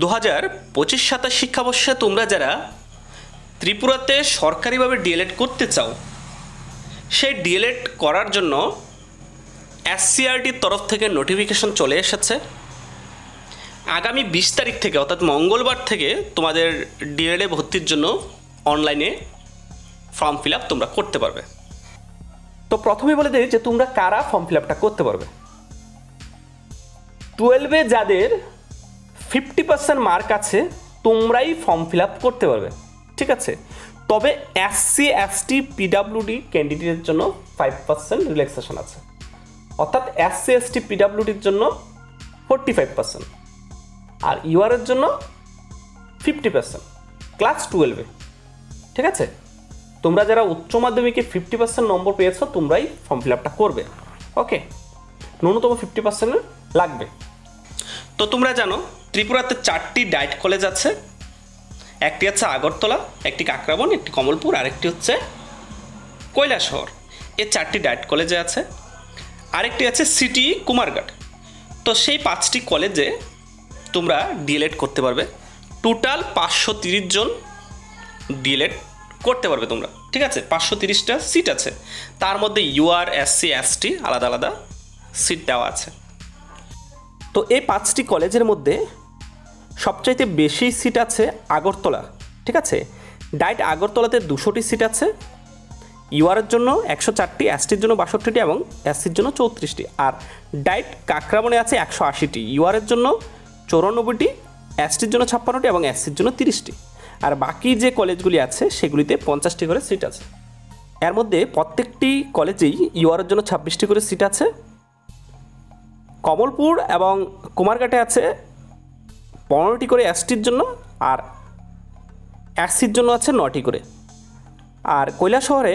2025-27 শিক্ষাবর্ষে তোমরা যারা ত্রিপুরাতে সরকারিভাবে ডিএলএড করতে চাও, সেই ডিএলএড করার জন্য এসসিআরটির তরফ থেকে নোটিফিকেশন চলে এসেছে। আগামী 20 তারিখ থেকে অর্থাৎ মঙ্গলবার থেকে তোমাদের ডিএলএডে ভর্তির জন্য অনলাইনে ফর্ম ফিল আপ তোমরা করতে পারবে। তো প্রথমে বলে দিই যে তোমরা কারা ফর্ম ফিল আপটা করতে পারবে। 12-এ যাদের 50% মার্ক আছে তোমরাই ফর্ম ফিল আপ করতে পারবে, ঠিক আছে। তবে এসসি এসটি পিডাব্লিউডি ক্যান্ডিডেটের জন্য 5% রিল্যাক্সেশন আছে, অর্থাৎ এসসি এসটি পিডাব্লিউডির জন্য 45% আর ইউআরের জন্য 50% ক্লাস 12-এ, ঠিক আছে। তোমরা যারা উচ্চ মাধ্যমিকে 50% নম্বর পেয়েছো তোমরাই ফর্ম ফিল আপটা করবে, ওকে। ন্যূনতম 50% লাগবে। তো তোমরা জানো ত্রিপুরাতে 4টি ডায়েট কলেজ আছে। একটি আছে আগরতলা, একটি কাকরাবন, একটি কমলপুর, আরেকটি হচ্ছে কৈলাসহর। এই 4টি ডায়েট কলেজে আছে। আরেকটি আছে সিটি কুমারঘাট। তো সেই 5টি কলেজে তোমরা ডিএলএড করতে পারবে। টোটাল 530 জন ডিএলএড করতে পারবে তোমরা, ঠিক আছে। 530টা সিট আছে, তার মধ্যে ইউআর এসসি এসটি আলাদা আলাদা সিট দেওয়া আছে। তো এই 5টি কলেজের মধ্যে সবচাইতে বেশি সিট আছে আগরতলা, ঠিক আছে। ডায়েট আগরতলাতে 200টি সিট আছে। ইউআরের জন্য 104টি, এসটির জন্য 62টি এবং এসসির জন্য 34টি। আর ডায়েট কাকরাবনে আছে 180টি, ইউআরের জন্য 94টি, এসটির জন্য 56টি এবং এসসির জন্য 30টি। আর বাকি যে কলেজগুলি আছে সেগুলিতে 50টি করে সিট আছে। এর মধ্যে প্রত্যেকটি কলেজেই ইউআরের জন্য 26টি করে সিট আছে। কমলপুর এবং কুমারঘাটে আছে 15টি করে এসটির জন্য, আর এসসির জন্য আছে 9টি করে। আর কৈলাসহরে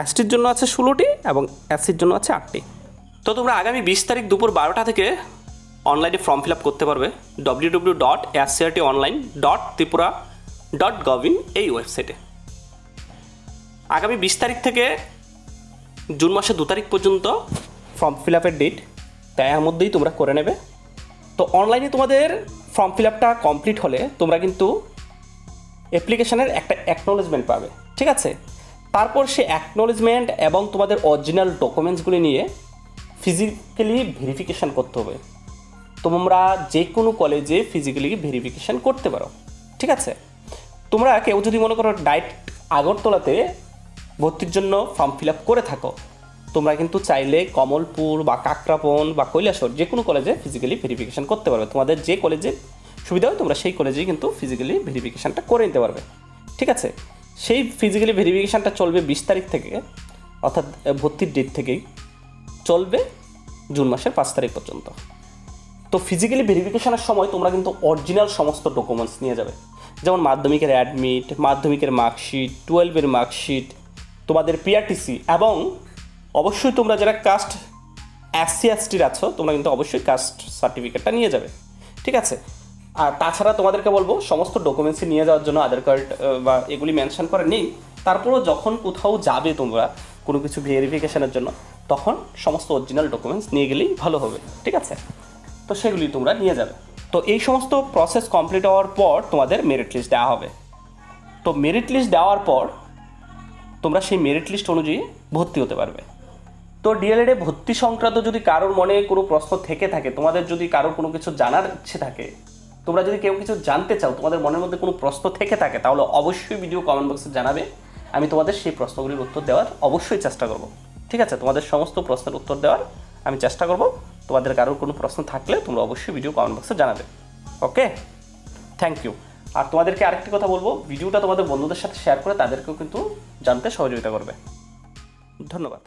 এসটির জন্য আছে 16টি এবং এসসির জন্য আছে 8টি। তো তোমরা আগামী 20 তারিখ দুপুর 12টা থেকে অনলাইনে ফর্ম ফিল আপ করতে পারবে www.scrtonline.tripura.gov.in এই ওয়েবসাইটে। আগামী 20 তারিখ থেকে জুন মাসের 2 তারিখ পর্যন্ত ফর্ম ফিল আপের ডেট, তাই এর মধ্যেই তোমরা করে নেবে। তো অনলাইনে তোমাদের ফর্ম ফিল আপটা কমপ্লিট হলে তোমরা কিন্তু অ্যাপ্লিকেশনের একটা অ্যাকনোলেজমেন্ট পাবে, ঠিক আছে। তারপর সে অ্যাকনোলেজমেন্ট এবং তোমাদের অরিজিনাল ডকুমেন্টসগুলি নিয়ে ফিজিক্যালি ভেরিফিকেশান করতে হবে। তোমরা যে কোনো কলেজে ফিজিক্যালি ভেরিফিকেশান করতে পারো, ঠিক আছে। তোমরা কেউ যদি মনে করো ডায়েট আগরতলাতে ভর্তির জন্য ফর্ম ফিল আপ করে থাকো, তোমরা কিন্তু চাইলে কমলপুর বা কাকরাবন বা কৈলাসহর যে কোনো কলেজে ফিজিক্যালি ভেরিফিকেশান করতে পারবে। তোমাদের যে কলেজে সুবিধা হয় তোমরা সেই কলেজেই কিন্তু ফিজিক্যালি ভেরিফিকেশানটা করে নিতে পারবে, ঠিক আছে। সেই ফিজিক্যালি ভেরিফিকেশানটা চলবে 20 তারিখ থেকে, অর্থাৎ ভর্তির ডেট থেকেই চলবে জুন মাসের 5 তারিখ পর্যন্ত। তো ফিজিক্যালি ভেরিফিকেশানের সময় তোমরা কিন্তু অরিজিনাল সমস্ত ডকুমেন্টস নিয়ে যাবে, যেমন মাধ্যমিকের অ্যাডমিট, মাধ্যমিকের মার্কশিট, 12-এর মার্কশিট, তোমাদের পিআরটিসি, এবং অবশ্যই তোমরা যারা কাস্ট এসসি এসটির আছো তোমরা কিন্তু অবশ্যই কাস্ট সার্টিফিকেটটা নিয়ে যাবে, ঠিক আছে। আর তাছাড়া তোমাদেরকে বলবো সমস্ত ডকুমেন্টসই নিয়ে যাওয়ার জন্য। আধার কার্ড বা এগুলি মেনশন করে নেই, তারপরেও যখন কোথাও যাবে তোমরা কোনো কিছু ভেরিফিকেশানের জন্য তখন সমস্ত অরিজিনাল ডকুমেন্টস নিয়ে গেলেই ভালো হবে, ঠিক আছে। তো সেগুলি তোমরা নিয়ে যাবে। তো এই সমস্ত প্রসেস কমপ্লিট হওয়ার পর তোমাদের মেরিট লিস্ট দেওয়া হবে। তো মেরিট লিস্ট দেওয়ার পর তোমরা সেই মেরিট লিস্ট অনুযায়ী ভর্তি হতে পারবে। তো ডিএলএডে ভর্তি সংক্রান্ত যদি কারোর মনে কোনো প্রশ্ন থেকে থাকে, তোমাদের যদি কারোর কোনো কিছু জানার ইচ্ছে থাকে, তোমরা যদি কেউ কিছু জানতে চাও, তোমাদের মনের মধ্যে কোনো প্রশ্ন থেকে থাকে, তাহলে অবশ্যই ভিডিও কমেন্ট বক্সে জানাবে। আমি তোমাদের সেই প্রশ্নগুলির উত্তর দেওয়ার অবশ্যই চেষ্টা করব, ঠিক আছে। তোমাদের সমস্ত প্রশ্নের উত্তর দেওয়ার আমি চেষ্টা করব। তোমাদের কারোর কোনো প্রশ্ন থাকলে তোমরা অবশ্যই ভিডিও কমেন্ট বক্সে জানাবে, ওকে। Thank you. আর তোমাদেরকে আরেকটি কথা বলবো, ভিডিওটা তোমাদের বন্ধুদের সাথে শেয়ার করে তাদেরকেও কিন্তু জানতে সহযোগিতা করবে। ধন্যবাদ।